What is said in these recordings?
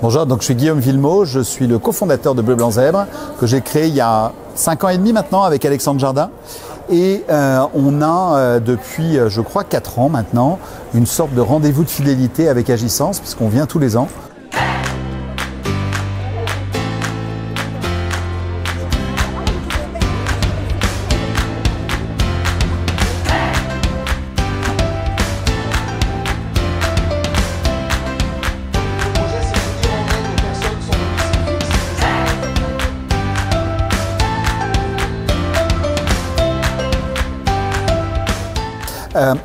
Bonjour, donc je suis Guillaume Villemot, je suis le cofondateur de Bleu Blanc Zèbre que j'ai créé il y a 5 ans et demi maintenant avec Alexandre Jardin. Et on a depuis, je crois, 4 ans maintenant, une sorte de rendez-vous de fidélité avec Agissance, puisqu'on vient tous les ans.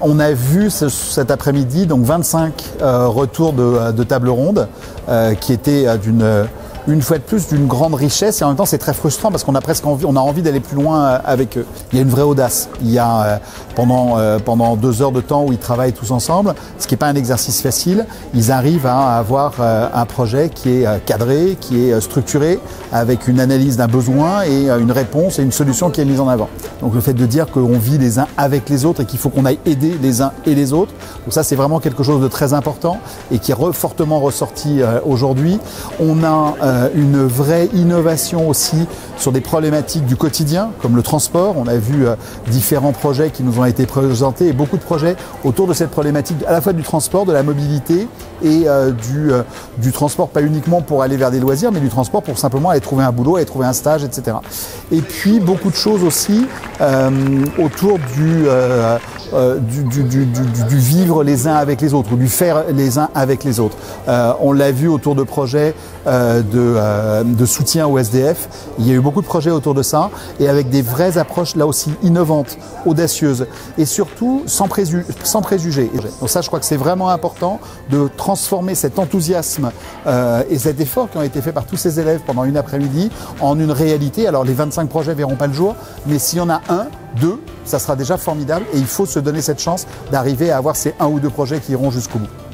On a vu cet après-midi donc 25 retours de table ronde qui étaient une fois de plus d'une grande richesse, et en même temps c'est très frustrant parce qu'on a presque envie d'aller plus loin avec eux. Il y a une vraie audace. Il y a pendant 2 heures de temps où ils travaillent tous ensemble, ce qui n'est pas un exercice facile. Ils arrivent à avoir un projet qui est cadré, qui est structuré, avec une analyse d'un besoin et une réponse et une solution qui est mise en avant. Donc le fait de dire qu'on vit les uns avec les autres et qu'il faut qu'on aille aider les uns et les autres, donc ça c'est vraiment quelque chose de très important et qui est fortement ressorti aujourd'hui. On a une vraie innovation aussi sur des problématiques du quotidien, comme le transport. On a vu différents projets qui nous ont été présentés et beaucoup de projets autour de cette problématique, à la fois du transport, de la mobilité et du transport, pas uniquement pour aller vers des loisirs, mais du transport pour simplement aller trouver un boulot, aller trouver un stage, etc. Et puis beaucoup de choses aussi autour du vivre les uns avec les autres, ou du faire les uns avec les autres. On l'a vu autour de projets de soutien au SDF. Il y a eu beaucoup de projets autour de ça, et avec des vraies approches là aussi innovantes, audacieuses, et surtout sans préjugés. Donc ça, je crois que c'est vraiment important de transformer cet enthousiasme et cet effort qui ont été faits par tous ces élèves pendant une après-midi en une réalité. Alors les 25 projets verront pas le jour, mais s'il y en a 1, 2, ça sera déjà formidable, et il faut se donner cette chance d'arriver à avoir ces 1 ou 2 projets qui iront jusqu'au bout.